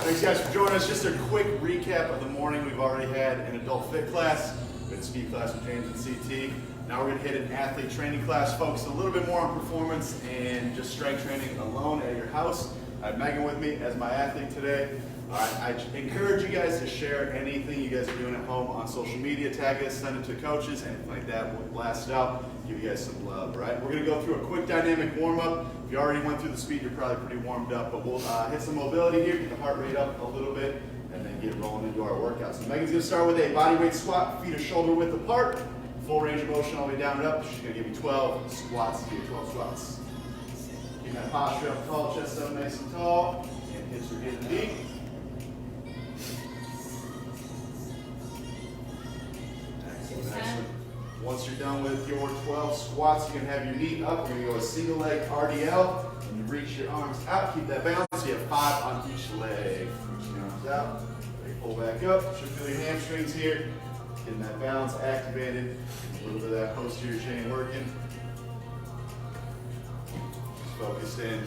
Thanks guys for joining us. Just a quick recap of the morning. We've already had an adult fit class, we had speed class with James and CT. Now we're going to hit an athlete training class focused a little bit more on performance and just strength training alone at your house. I have Megan with me as my athlete today. I encourage you guys to share anything you guys are doing at home on social media, tag us, send it to coaches, anything like that. We'll blast it out, give you guys some love, all right? We're going to go through a quick dynamic warm-up. If you already went through the speed, you're probably pretty warmed up, but we'll hit some mobility here, get the heart rate up a little bit, and then get rolling into our workout. So Megan's going to start with a body weight squat, feet are shoulder width apart, full range of motion all the way down and up. She's going to give you 12 squats here, 12 squats. Keep that posture up tall, chest up nice and tall, and hips are getting deep. Excellent. Once you're done with your 12 squats, you can have your knee up. We're going to go a single leg RDL, and you reach your arms out. Keep that balance. You have 5 on each leg. Reach your arms out. Pull back up. Should feel your hamstrings here. Getting that balance activated. A little bit of that posterior chain working. Just focused in.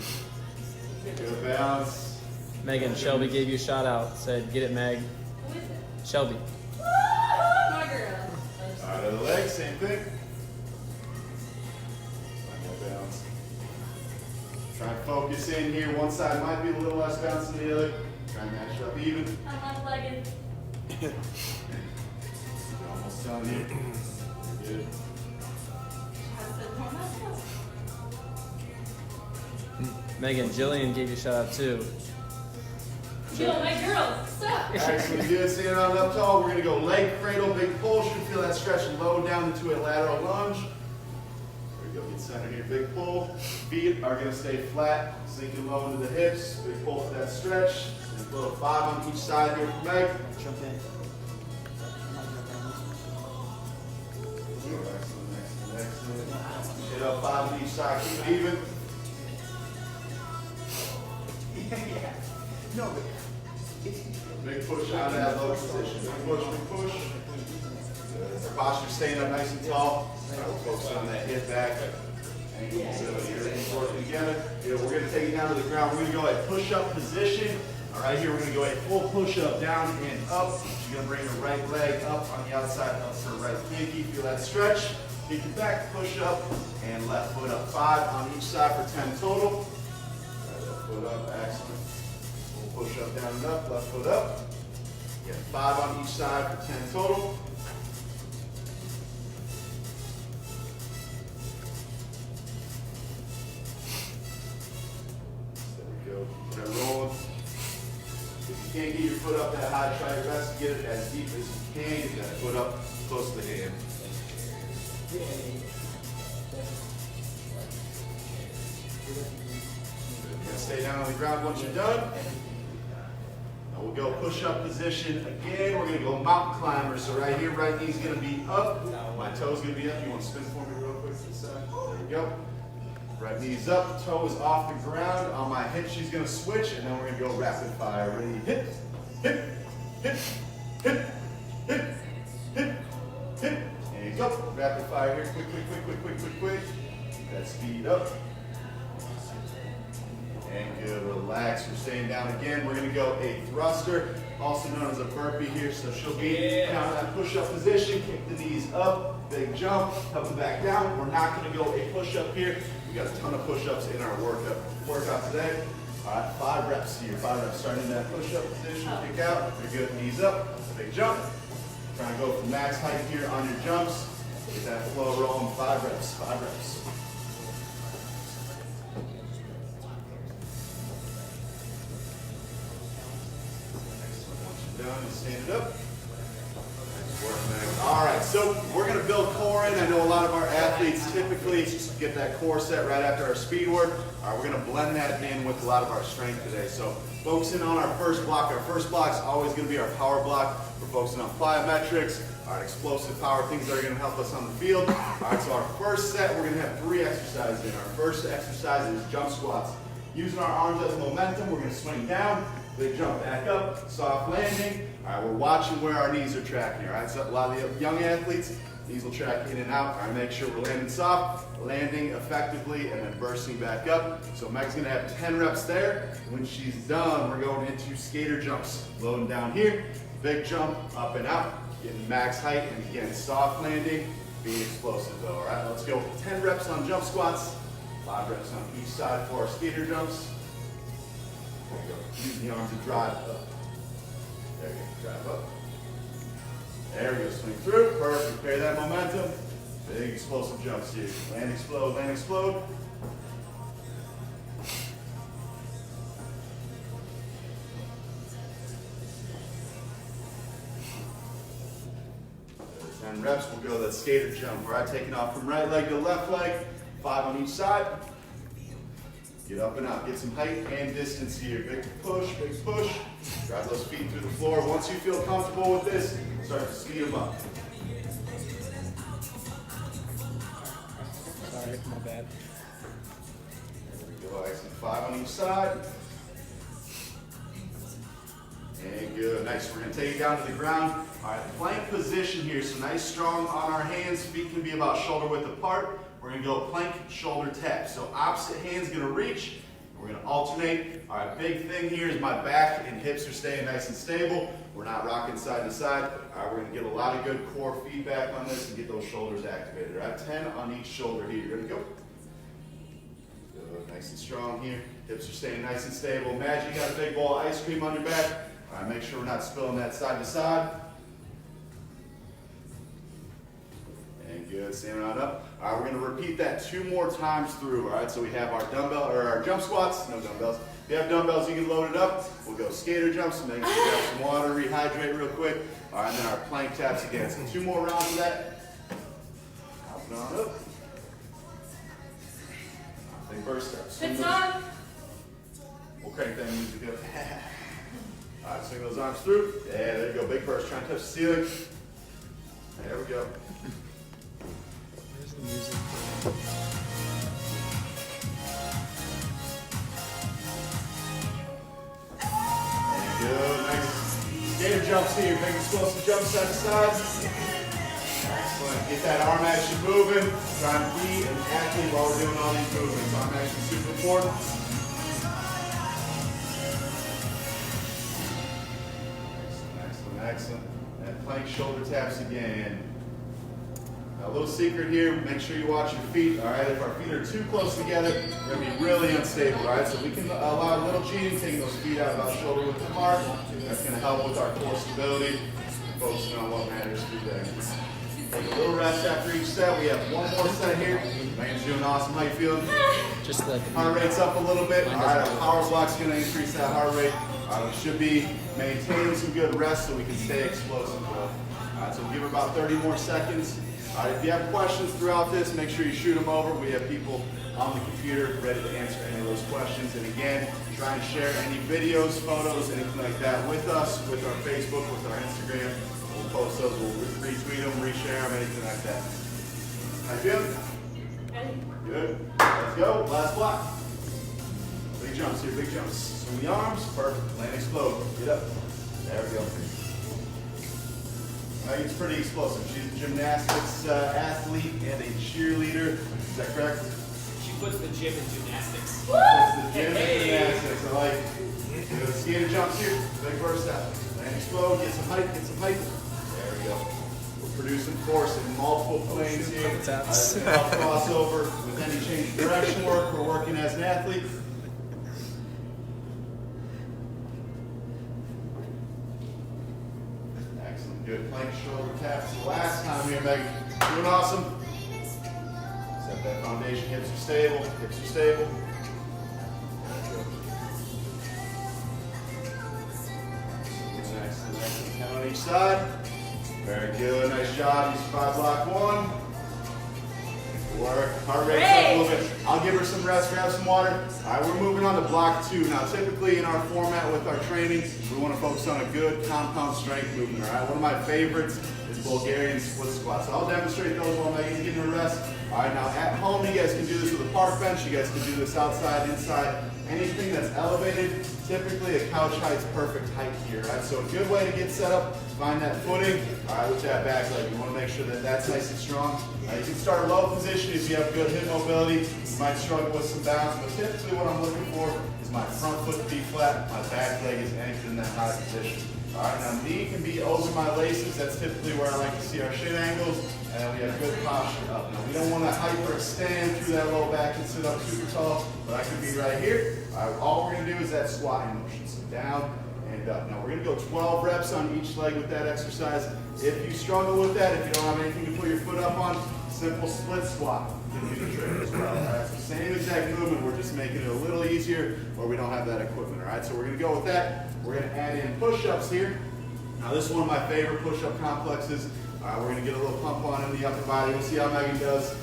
Good balance. Megan, Shelby gave you a shout out. Said, get it, Meg. Who is it? Shelby. My girl. Out of the leg, same thing. Find that balance. Try and focus in here. One side might be a little less balanced than the other. Try and match up even. I'm left-legged. You're almost done here. You're good. Megan, Jillian gave you a shout out too. Yo, my girl, stop. Excellent, good. Standing on up tall. We're going to go leg cradle, big pull. Should feel that stretch low down into a lateral lunge. There we go, get centered here, big pull. Feet are going to stay flat, sinking low into the hips. Big pull for that stretch. And a little 5 on each side here for Meg. Jump in. Excellent. Hit up 5 on each side, keep it even. Yeah. No, but Big push out of that low position. Big push, big push. Good. Our posture staying up nice and tall. We'll focus on that hip back. Ankles working together. We're going to take it down to the ground. We're going to go at push-up position. All right, here we're going to go at full push-up, down and up. You're going to bring your right leg up on the outside, up for right pinky. Feel that stretch. Kick your back, push up, and left foot up. 5 on each side for 10 total. Left foot up, excellent. Push up, down and up, left foot up. You got 5 on each side for 10 total. There we go. Keep that rolling. If you can't get your foot up that high, try your best to get it as deep as you can. Get that foot up close to the hand. You're gonna stay down on the ground once you're done. We'll go push-up position again. We're going to go mountain climber. So right here, right knee's going to be up. My toe's going to be up. You want to spin for me real quick to the side? There we go. Right knee's up, toe is off the ground. On my hip, she's going to switch, and then we're going to go rapid fire. Ready? Hit, hit, hit, hit, hit, hit, hit. There you go. Rapid fire here. Quick, quick, quick, quick, quick, quick, quick. Keep that speed up. And good, relax. We're staying down again. We're going to go a thruster, also known as a burpee here. So she'll be down in that push-up position, kick the knees up, big jump, help them back down. We're not going to go a push-up here. We got a ton of push-ups in our workout today. All right, 5 reps here. 5 reps. Starting in that push-up position, kick out. Very good. Knees up, big jump. Try and go for max height here on your jumps. Get that flow rolling. 5 reps. 5 reps. Down and stand it up. Nice work, man. All right, so we're going to build core in. I know a lot of our athletes typically get that core set right after our speed work. All right, we're going to blend that in with a lot of our strength today. So focusing on our first block. Our first block is always going to be our power block. We're focusing on plyometrics, our explosive power, things that are going to help us on the field. All right, so our first set, we're going to have 3 exercises in. Our first exercise is jump squats. Using our arms as momentum, we're going to swing down. Big jump back up, soft landing. All right, we're watching where our knees are tracking. All right, so a lot of the young athletes, Easel track in and out. All right, make sure we're landing soft, landing effectively, and then bursting back up. So Meg's gonna have 10 reps there. When she's done, we're going into skater jumps. Loading down here, big jump, up and out, getting max height, and again, soft landing, being explosive though. All right, let's go 10 reps on jump squats, 5 reps on each side for our skater jumps. There we go. Use the arms to drive up. There you go, drive up. There we go, swing through, perfect, carry that momentum. Big explosive jumps here. Land, explode, land, explode. 10 reps, we'll go that skater jump. All right, taking off from right leg to left leg, 5 on each side. Get up and out, get some height and distance here. Big push, drive those feet through the floor. Once you feel comfortable with this, start to speed them up. Sorry, my bad. There we go, excellent. 5 on each side. And good, nice. We're gonna take it down to the ground. All right, plank position here. So nice, strong on our hands. Feet can be about shoulder width apart. We're gonna go plank, shoulder tap. So opposite hand's gonna reach. We're gonna alternate. All right, big thing here is my back and hips are staying nice and stable. We're not rocking side to side. All right, we're gonna get a lot of good core feedback on this and get those shoulders activated. All right, 10 on each shoulder here. You're gonna go. Good, nice and strong here. Hips are staying nice and stable. Imagine you got a big bowl of ice cream on your back. All right, make sure we're not spilling that side to side. And good, stand right up. All right, we're gonna repeat that 2 more times through, all right? So we have our dumbbell, or our jump squats, no dumbbells. If you have dumbbells, you can load it up. We'll go skater jumps, make sure you have some water, rehydrate real quick. All right, and then our plank taps again. So 2 more rounds of that. Hopping on up. Big burst up. Fits on. We'll crank that music up. All right, swing those arms through. Yeah, there you go, big burst. Try and touch the ceiling. There we go. Where's the music? And good, nice. Skater jumps here, big explosive jump side to side. Excellent. Get that arm action moving. Try and be an athlete while we're doing all these movements. Arm action super important. Excellent. And plank shoulder taps again. Now, a little secret here, make sure you watch your feet, all right? If our feet are too close together, we're gonna be really unstable, all right? So we can allow a little cheating, taking those feet out about shoulder width apart. That's gonna help with our core stability, focusing on what matters through there. Take a little rest after each set. We have 1 more set here. Megan's doing awesome. How you feeling? Just like Heart rate's up a little bit. All right, our power block's gonna increase that heart rate. We should be maintaining some good rest so we can stay explosive. All right, so we'll give her about 30 more seconds. All right, if you have questions throughout this, make sure you shoot them over. We have people on the computer ready to answer any of those questions. And again, try and share any videos, photos, anything like that with us, with our Facebook, with our Instagram. We'll post those, we'll retweet them, reshare them, anything like that. How you feeling? Good. Let's go. Last block. Big jumps here, big jumps. Swing the arms. Perfect. Land, explode. Get up. There we go. Megan's pretty explosive. She's a gymnastics athlete and a cheerleader. Is that correct? She puts the gym in gymnastics. That's the gym and gymnastics. I like it. Good skater jumps here. Big burst out. Land, explode. Get some height. Get some height. There we go. We're producing force in multiple planes here. Taps. I'll cross over with any change of direction work. We're working as an athlete. Excellent. Good. Plank shoulder taps. The last time here, Megan. Doing awesome. Set that foundation. Hips are stable. Hips are stable. Excellent. Excellent. 10 on each side. Very good. Nice job. You survived block 1. Work. Heart rate's up a little bit. I'll give her some rest, grab some water. All right, we're moving on to block 2. Now, typically in our format with our training, we want to focus on a good compound strength movement. All right, one of my favorites is Bulgarian split squats. So I'll demonstrate those while Megan's getting her rest. All right, now at home, you guys can do this with a park bench. You guys can do this outside, inside, Anything that's elevated, typically a couch height's perfect height here, right? So a good way to get set up, find that footing. All right, with that back leg, you want to make sure that that's nice and strong. You can start low position if you have good hip mobility. You might struggle with some balance, but typically what I'm looking for is my front foot to be flat, my back leg is anchored in that high position. All right, now knee can be over my laces. That's typically where I like to see our shin angles, and we have good posture up. Now we don't want to hyperextend through that low back and sit up super tall, but I could be right here. All we're going to do is that squatting motion, so down and up. Now we're going to go 12 reps on each leg with that exercise. If you struggle with that, if you don't have anything to put your foot up on, simple split squat can do the trick as well. All right, so same exact movement, we're just making it a little easier where we don't have that equipment. All right, so we're going to go with that. We're going to add in push-ups here. Now this is one of my favorite push-up complexes. We're going to get a little pump on in the upper body. We'll see how Megan does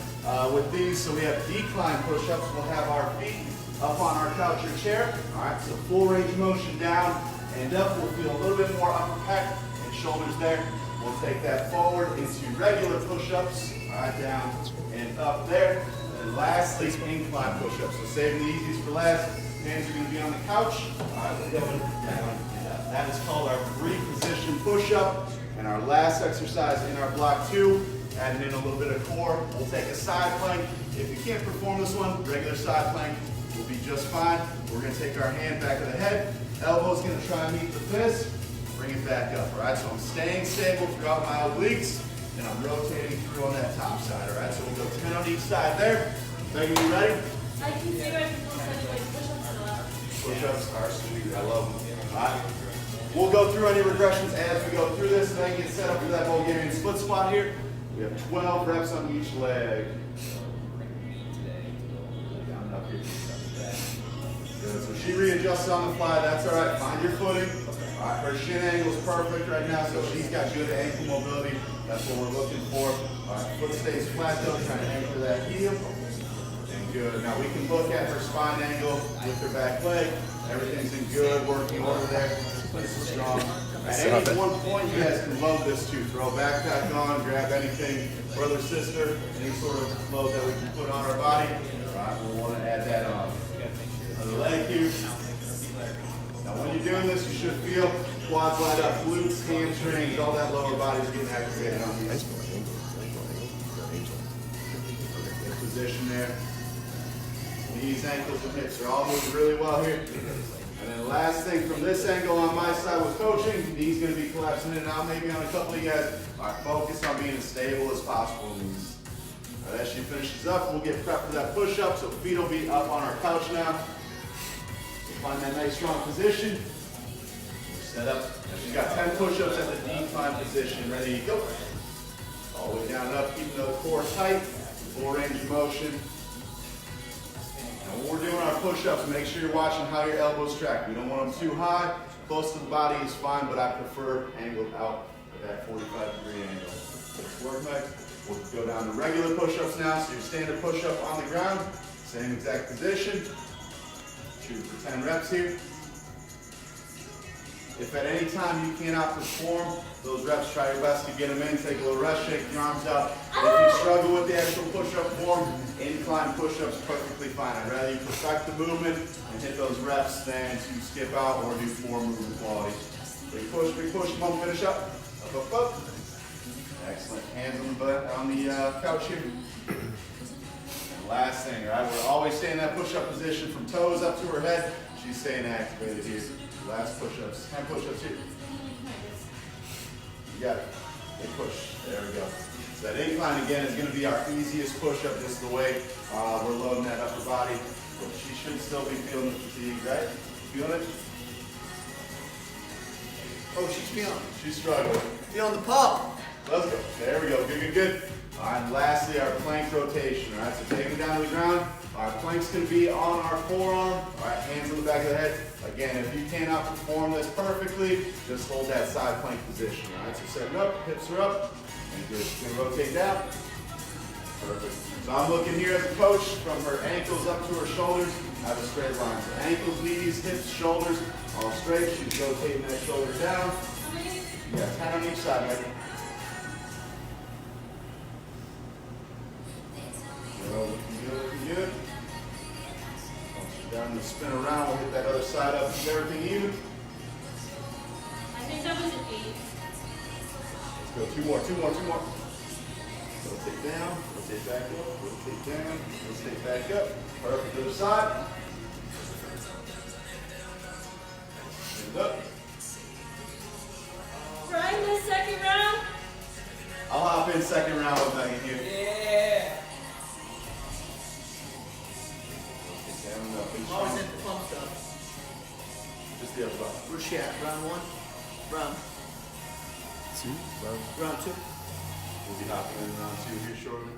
with these. So we have decline push-ups. We'll have our feet up on our couch or chair. All right, so full range of motion down and up. We'll feel a little bit more upper pec and shoulders there. We'll take that forward into regular push-ups. All right, down and up there. And lastly, incline push-ups. So saving the easiest for last. Hands are going to be on the couch. All right, we're going down and up. That is called our three-position push-up. And our last exercise in our block 2, adding in a little bit of core. We'll take a side plank. If you can't perform this one, regular side plank will be just fine. We're going to take our hand back of the head. Elbow's going to try and meet the fist. Bring it back up. All right, so I'm staying stable throughout my obliques, and I'm rotating through on that top side. All right, so we'll go 10 on each side there. Megan, you ready? I can see why people said like push-ups a lot. Push-ups are sweet. I love them. All right. We'll go through any regressions as we go through this, and then get set up for that Bulgarian split squat here. We have 12 reps on each leg. Down and up here. Good. So she readjusts on the fly. That's all right. Find your footing. All right. Her shin angle is perfect right now, so she's got good ankle mobility. That's what we're looking for. All right. Foot stays flat though, trying to anchor that heel. And good. Now we can look at her spine angle with her back leg. Everything's in good working order there. This is strong. At any one point, you guys can load this too. Throw a backpack on, grab anything, brother, sister, any sort of load that we can put on our body. All right, we'll want to add that on. Another leg here. Now when you're doing this, you should feel quads light up, glutes, hamstrings, all that lower body's getting activated on these. Good position there. Knees, ankles, and hips are all moving really well here. And then last thing from this angle on my side with coaching, knees going to be collapsing in and out maybe on a couple of you guys. All right, focus on being as stable as possible in these. All right, as she finishes up, we'll get prepped for that push-up, so feet will be up on our couch now. So find that nice strong position. Set up. Now she's got 10 push-ups at the decline position. Ready to go. All the way down and up, keeping the core tight. Full range of motion. When we're doing our push-ups, make sure you're watching how your elbows track. We don't want them too high. Close to the body is fine, but I prefer angled out at that 45-degree angle. Let's work, Mike. We'll go down to regular push-ups now. So your standard push-up on the ground, same exact position. Shoot for 10 reps here. If at any time you cannot perform those reps, try your best to get them in. Take a little rest, shake your arms out. If you struggle with the actual push-up form, incline push-ups perfectly fine. I'd rather you perfect the movement and hit those reps than to skip out or do poor movement quality. Big push, come on, finish up. Up, up, up. Excellent. Hands on the couch here. And last thing, all right? We're always staying in that push-up position from toes up to her head. She's staying activated here. Last push-ups. 10 push-ups here. You got it. Big push. There we go. So that incline again is going to be our easiest push-up. Just the way we're loading that upper body. But she should still be feeling the fatigue, right? Feeling it? Oh, she's feeling. She's struggling. Feeling the pump. Let's go. There we go. Good, good, good. All right, and lastly, our plank rotation. All right, so taking it down to the ground. Our plank's going to be on our forearm. All right, hands on the back of the head. Again, if you cannot perform this perfectly, just hold that side plank position. All right, so setting up, hips are up, and just going to rotate down. Perfect. So I'm looking here as a coach from her ankles up to her shoulders. I have a straight line. So ankles, knees, hips, shoulders, all straight. She's rotating that shoulder down. Yeah, 10 on each side, right? Looking good, looking good. Down the spin around, we'll hit that other side up, keep everything even. I think that was an 8. Let's go, two more. Rotate down, rotate back up, rotate down, rotate back up. Perfect, other side. Stand up. Right in the second round. I'll hop in second round with Megan here. Yeah. Down and up. I was at the pump stuff. Just the other side. Where's she at? Round 1? Round 2, bro. round 2? We'll be hopping in round 2 here shortly.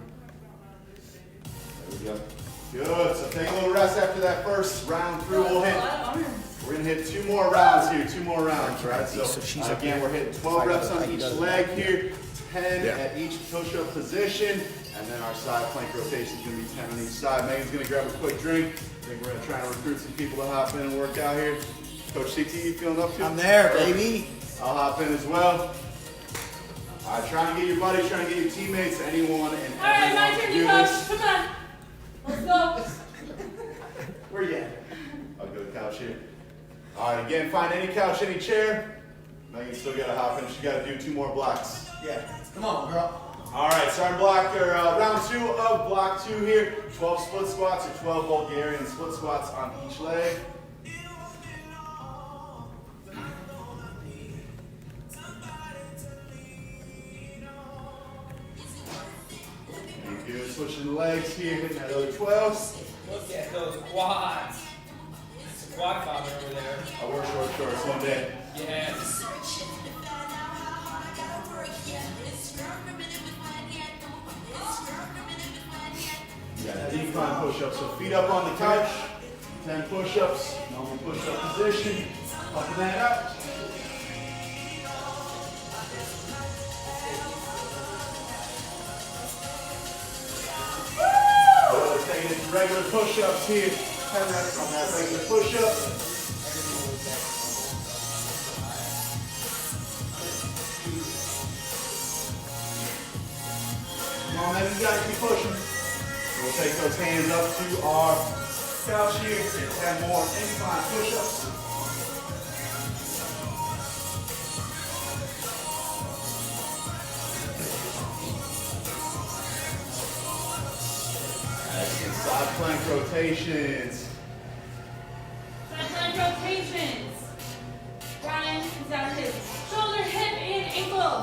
There we go. Good. So take a little rest after that first round through. We'll hit. We're gonna hit 2 more rounds here. 2 more rounds, right? So again, we're hitting 12 reps on each leg here, 10 at each push-up position, and then our side plank rotation is gonna be 10 on each side. Megan's gonna grab a quick drink. I think we're gonna try and recruit some people to hop in and work out here. Coach CT, you feeling up to it? I'm there, baby. I'll hop in as well. All right, trying to get your buddies, trying to get your teammates, anyone and All right, my everyone turn to to do coach. this. Come on. Let's go. Where you at? I'll go to the couch here. All right, again, find any couch, any chair. Megan's still gotta hop in. She gotta do 2 more blocks. Yeah. Come on, girl. All right, so our round 2 of block 2 here. 12 split squats or 12 Bulgarian split squats on each leg. Good, switching the legs here, hitting that other 12. Look at those quads. It's a quad father over there. I wear shorts one day. Yes. You got decline push-ups, so feet up on the couch, 10 push-ups, normal push-up position, pumping that out. Taking it to regular push-ups here, 10 reps on that regular push-up. Come on, man, you gotta keep pushing. We'll take those hands up to our couch here, take 10 more incline push-ups. Excellent. Side plank rotations. Side plank rotations. Ryan is out his shoulder, hip, and ankle.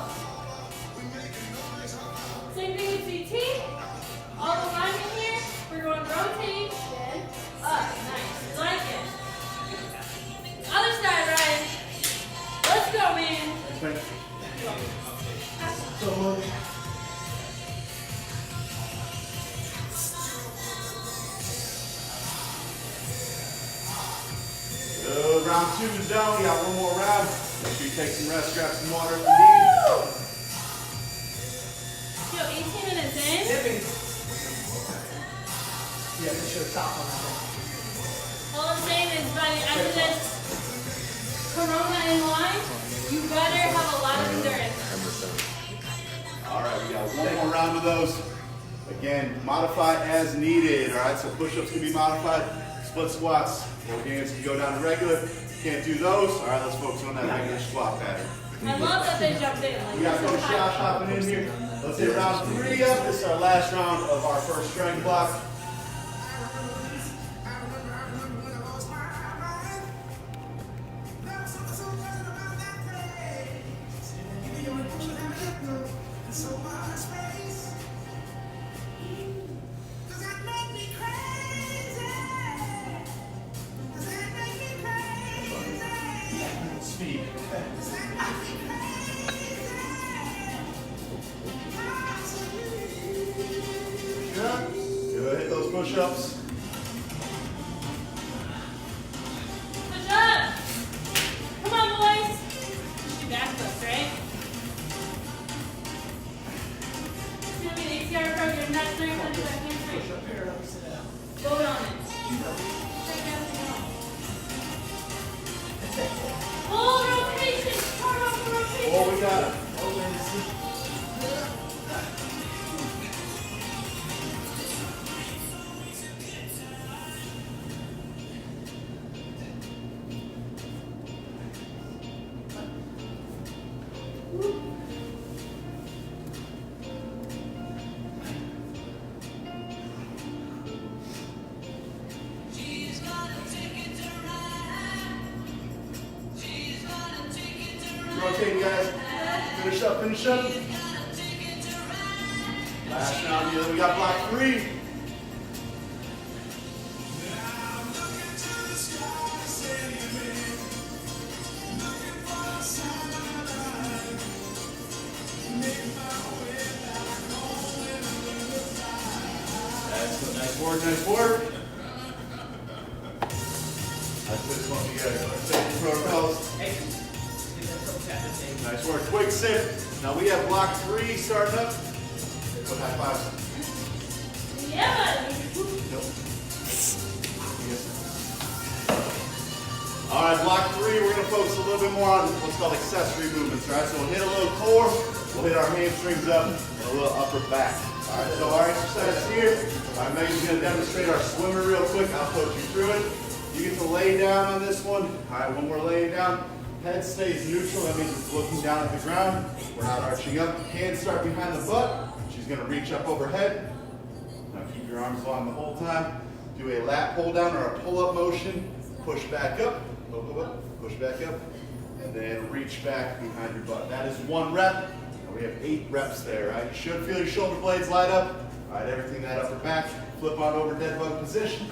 Same thing with CT. All the alignment here. We're going rotation up. Nice. Like it. Other side, Ryan. Let's go, man. Thanks, Good. Round 2 is done. We got 1 more round. Make sure you take some rest, grab some water if you need. Yo, 18 minutes in. Yeah, make sure it's top on that thing. All I'm saying is by the end of this Corona in line, you better have a lot of endurance. All right, we got 1 more round of those. Again, modify as needed. All right, so push-ups can be modified. Split squats, Bulgarians can go down to regular. Can't do those. All right, let's focus on that regular squat pattern. I love that they jumped in. Like, We got Coach Josh hopping in here. Let's hit round 3 up. This is our last round of our first strength block. Speed. Good. Hit those push-ups. Push up. Come on, boys. Just do back flips, right? It's going to be an ACR program. Not strength under that hamstring. Vote on it. Take everything off. Full rotation. Start off the rotation. Oh, we got it. Rotate, guys. Finish up, finish up. Last round here, we got block 3. Excellent, nice work, nice work. That's this one together. Safety protocols. Nice work. Quick sip. Now we have block 3 starting up. What high fives? Yeah. Nope. Yes. All right, block 3. We're going to focus a little bit more on what's called accessory movements. All right, so we'll hit a little core. We'll hit our hamstrings up and a little upper back. All right, so our exercise here. All right, Megan's going to demonstrate our swimmer real quick. I'll coach you through it. You get to lay down on this one. All right, when we're laying down, head stays neutral. That means it's looking down at the ground. We're not arching up. Hands start behind the butt. She's going to reach up overhead. Now keep your arms long the whole time. Do a lat pull down or a pull up motion. Push back up. Push back up. And then reach back behind your butt. That is 1 rep. And we have 8 reps there. Right? You should feel your shoulder blades light up. All right, everything that upper back. Flip on over dead bug position.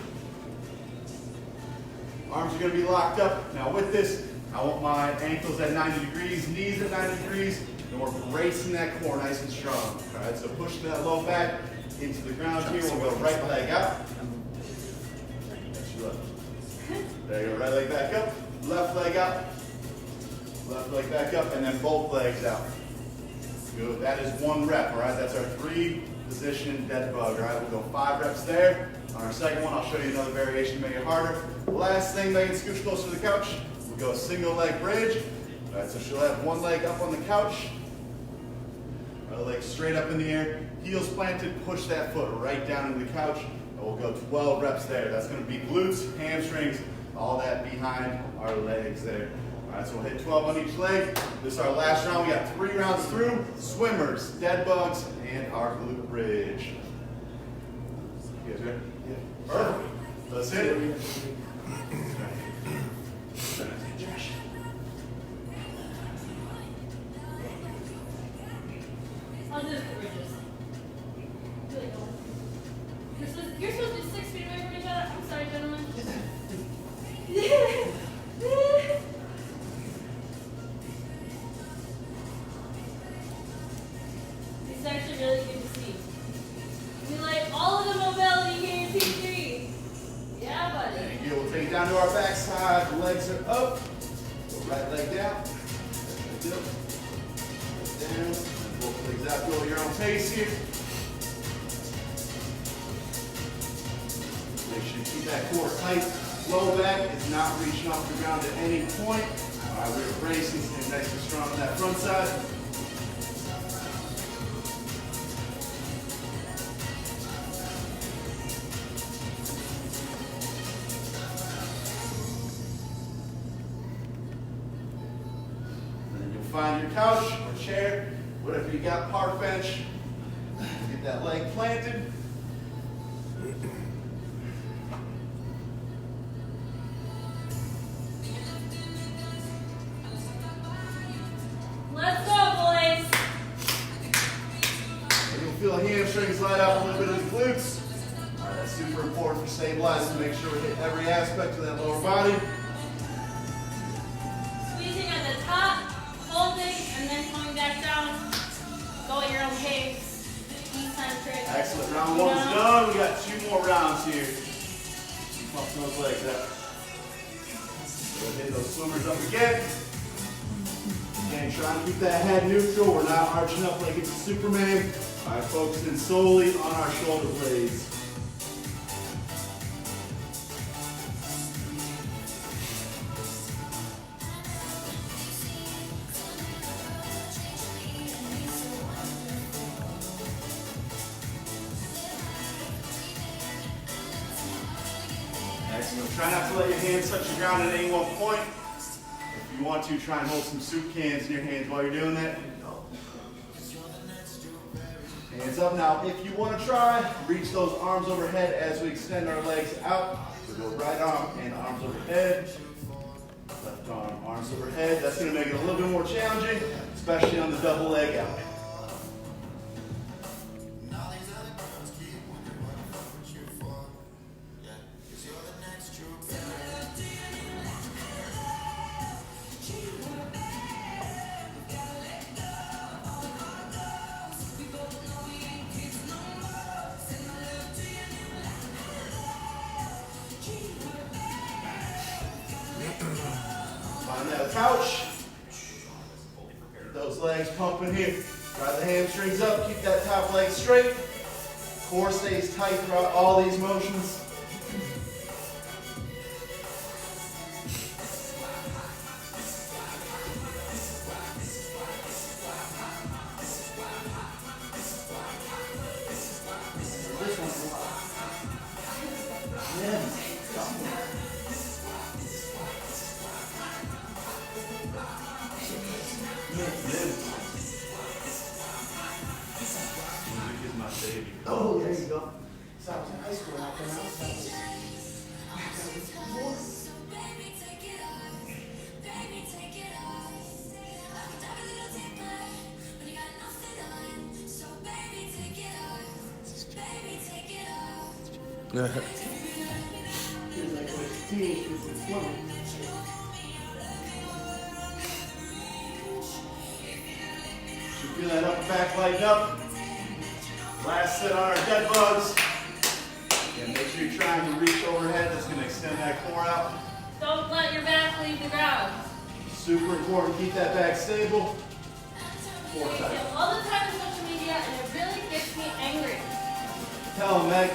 Arms are going to be locked up. Now with this, I want my ankles at 90 degrees, knees at 90 degrees, and we're bracing that core nice and strong. All right, so push that low back into the ground here. We'll go right leg out. That's your left. There you go, right leg back up, left leg out, left leg back up, and then both legs out. Good, that is 1 rep, all right? That's our 3 position dead bug, all right? We'll go 5 reps there. On our second one, I'll show you another variation to make it harder. Last thing, Megan, scooch closer to the couch. We'll go single leg bridge. All right, so she'll have 1 leg up on the couch. Other leg straight up in the air. Heels planted, push that foot right down into the couch. And we'll go 12 reps there. That's gonna be glutes, hamstrings, all that behind our legs there. All right, so we'll hit 12 on each leg. This is our last round. We got 3 rounds through. Swimmers, dead bugs, and our glute bridge. You guys ready? Yeah. Perfect. Let's hit it. I'll do the bridges. You're supposed to be 6 feet away from each other. I'm sorry, gentlemen. It's actually really good to see. We like all of the mobility here in T3. Yeah, buddy. Thank you. We'll take it down to our backside. The legs are up. Go right leg down. Down. Both legs out. Go at your own pace here. Make sure you keep that core tight. Low back is not reaching off the ground at any point. All right, we're bracing, staying nice and strong on that front side. And then you'll find your couch or chair, whatever you got, park bench. Get that leg planted. Let's go, boys. You'll feel hamstrings light up, a little bit of the glutes. All right, that's super important for stabilizing. Make sure we hit every aspect of that lower body. Squeezing at the top, folding, and then coming back down. Go at your own pace. Eccentric. Excellent. Round 1's done. We got 2 more rounds here. Pump those legs up. Go hit those swimmers up again. Again, trying to keep that head neutral. We're not arching up like it's a Superman. All right, focusing solely on our shoulder blades. Excellent. Try not to let your hands touch the ground at any one point. If you you want to, try and hold some soup cans in your hands while you're doing that. Hands up now. If you want to try, reach those arms overhead as we extend our legs out. So go right arm and arms overhead. Left arm, arms overhead. That's going to make it a little bit more challenging, especially on the double leg out. Find that couch. Get those legs pumping here. Drive the hamstrings up. Keep that top leg straight. Core stays tight throughout all these motions. This one's a lot. Yeah. Music is my baby. Oh, there you go. So I was in high school when I came out. He was like a teenage was in swimming. So feel that upper back lighten up. Last set on our dead bugs. And make sure you're trying to reach overhead. That's going to extend that core out. Don't let your back leave the ground. Super important. Keep that back stable. Core I tight. feel all the time on social media, and it really gets me angry. Tell them, Meg.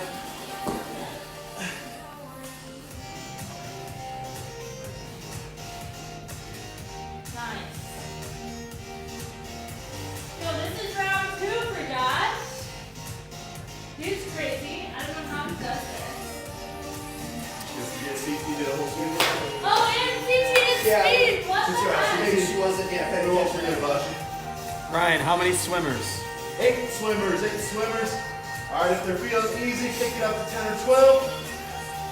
Nice. So this is round 2 for Josh. He's crazy. I don't know how he does this. Just to get CT to the whole field. Oh, and CT is speed. What the heck? Maybe she wasn't, yeah, paying Who else attention. forget about you? Ryan, how many swimmers? 8 swimmers, 8 swimmers. All right, if they're feeling easy, kick it up to 10 or 12.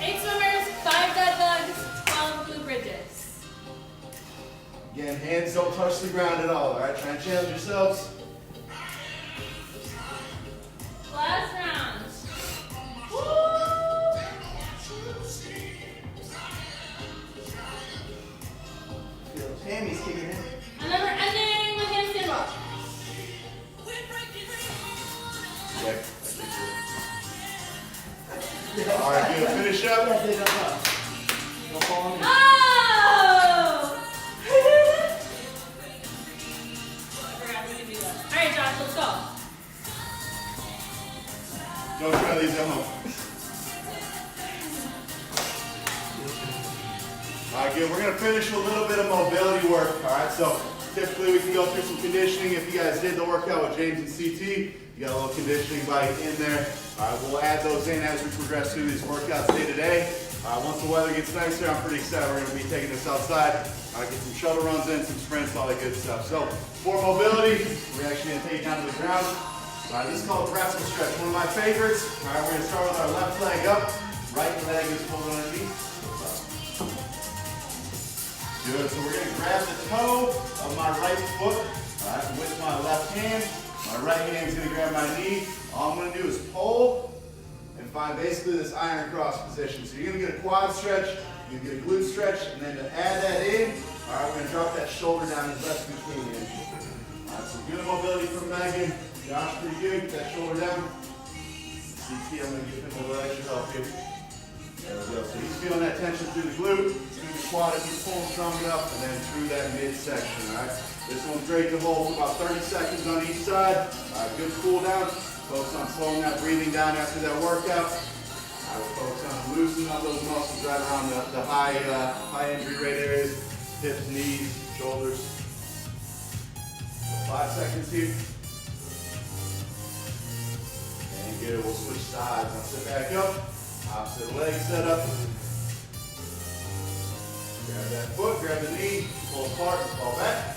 8 swimmers, 5 dead bugs, 12 blue bridges. Again, hands don't touch the ground at all. All right, try and challenge yourselves. Last round. Woo! Feel those hammies kicking in. And then we're ending with handstand walk. Yeah. All right, good. Finish up. Yeah, they don't know. Don't fall on me. Oh! I forgot we could do that. All right, Josh, let's go. Don't try these at home. All right, good. We're going to finish with a little bit of mobility work. All right, so typically we can go through some conditioning. If you guys did the workout with James and CT, you got a little conditioning bike in there. All right, we'll add those in as we progress through these workouts day to day. Once the weather gets nicer, I'm pretty excited we're going to be taking this outside. Get some shuttle runs in, some sprints, all that good stuff. So for mobility, we're actually going to take it down to the ground. This is called wrestling stretch, one of my favorites. All right, we're going to start with our left leg up. Right leg is pulled underneath. Good, so we're going to grab the toe of my right foot with my left hand. My right hand is going to grab my knee. All I'm going to do is pull and find basically this iron cross position. So you're going to get a quad stretch, you're going to get a glute stretch, and then to add that in, all right, we're going to drop that shoulder down as best we can. All right, so good mobility from Megan. Josh, pretty good. Get that shoulder down. CT, I'm going to give him a little extra help here. There we go. So he's feeling that tension through the glute, through the quad if he's pulling strong enough, and then through that midsection, all right? This one's great to hold for about 30 seconds on each side. Good cool down. Focus on slowing that breathing down after that workout. I will focus on loosening up those muscles right around the high injury rate areas, hips, knees, shoulders. 5 seconds here. And good, we'll switch sides. Now sit back up. Opposite leg set up. Grab that foot, grab the knee, pull apart, fall back.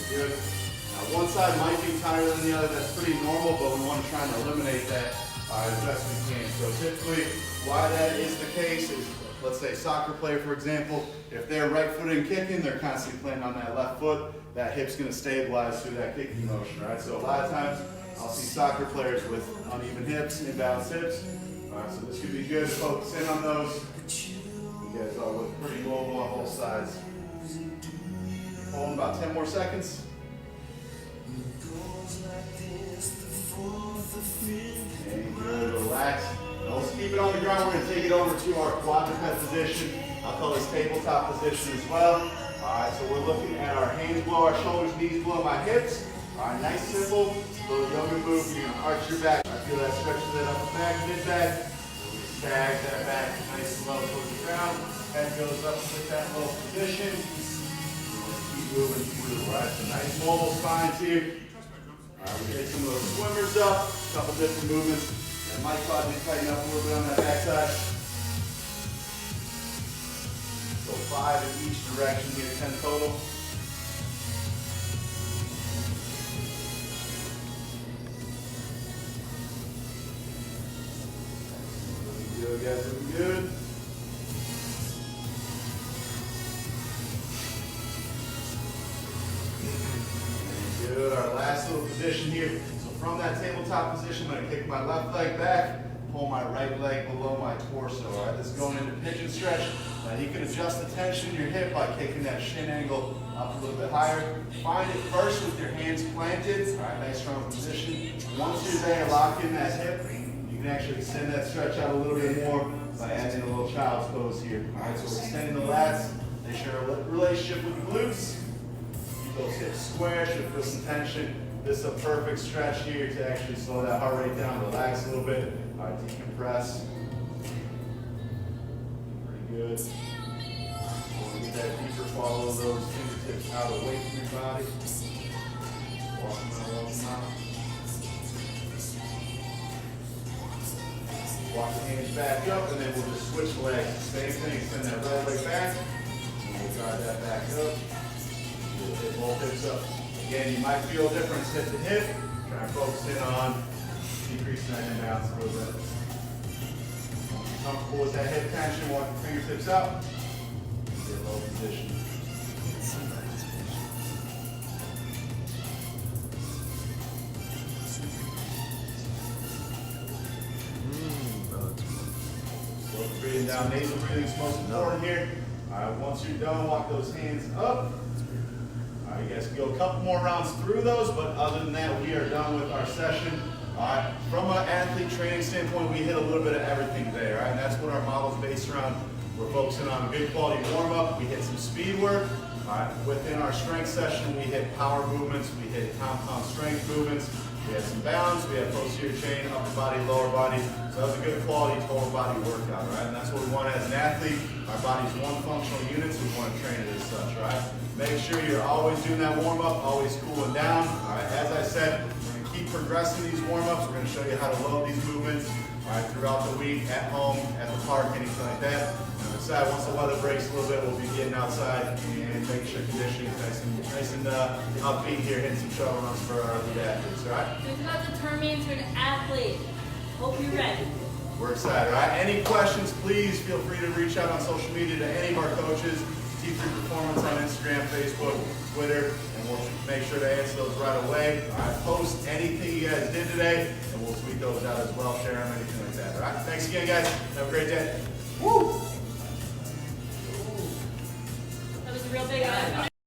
Good. Now one side might be tighter than the other, that's pretty normal, but we want to try and eliminate that as best we can. So typically, why that is the case is, let's say soccer player for example, if they're right footed kicking, they're constantly playing on that left foot, that hip's going to stabilize through that kicking motion, right? So a lot of times, I'll see soccer players with uneven hips, imbalanced hips. So this could be good to focus in on those. You guys all look pretty mobile on both sides. Hold on about 10 more seconds. And good, relax. Now let's keep it on the ground. We're going to take it over to our quadruped position. I'll call this tabletop position as well. Alright, so we're looking at our hands below our shoulders, knees below my hips. Alright, nice, simple, little yoga move. You're going to arch your back. I feel that stretch of that upper back, mid back. Sag that back nice and low towards the ground. Head goes up with that low position. Keep moving through, right? So nice mobile spines here. Alright, we hit some of those swimmers up, a couple different movements. And might cause you to tighten up a little bit on that backside. So 5 in each direction here, 10 total. Looking good, guys, looking good. Good, our last little position here. So from that tabletop position, I'm going to kick my left leg back, pull my right leg below my torso. All right, this is going into pigeon stretch. Now you can adjust the tension in your hip by kicking that shin angle up a little bit higher. Find it first with your hands planted. All right, nice strong position. Once you're there, lock in that hip. You can actually extend that stretch out a little bit more by adding a little child's pose here. All right, so we're extending the lats. They share a relationship with the glutes. Those hips square, should feel some tension. This is a perfect stretch here to actually slow that heart rate down, relax a little bit, decompress. Pretty good. Get that deeper follow of those fingertips out away from your body. Walk them out, walk them out. Walk the hands back up, and then we'll just switch legs. Same thing, send that right leg back. And we'll drive that back up. We'll hit both hips up. Again, you might feel a difference hip to hip. Try and focus in on decreasing that imbalance a little bit. Once you're comfortable with that hip tension, walk your fingertips out. Get a low position. Slow breathing down. Nasal breathing is most important here. Once you're done, walk those hands up. You guys can go a couple more rounds through those, but other than that, we are done with our session. From an athlete training standpoint, we hit a little bit of everything today, right? And that's what our model is based around. We're focusing on good quality warm-up. We hit some speed work. Within our strength session, we hit power movements. We hit compound strength movements. We had some balance. We had posterior chain, upper body, lower body. So that was a good quality total body workout, right? And that's what we want as an athlete. Our body's one functional unit, so we want to train it as such, right? Make sure you're always doing that warm-up, always cooling down. All right, as I said, we're going to keep progressing these warm-ups. We're going to show you how to load these movements throughout the week, at home, at the park, anything like that. And aside, once the weather breaks a little bit, we'll be getting outside and making sure conditioning is nice and upbeat here, hitting some shuttle runs for our elite athletes, all right? So it's about to turn me into an athlete. Hope you're ready. We're excited, all right? Any questions, please feel free to reach out on social media to any of our coaches. T3 Performance on Instagram, Facebook, Twitter, and we'll make sure to answer those right away. All right, post anything you guys did today, and we'll tweet those out as well, share them, anything like that. All right, thanks again, guys. Have a great day. Woo! That was a real big eye.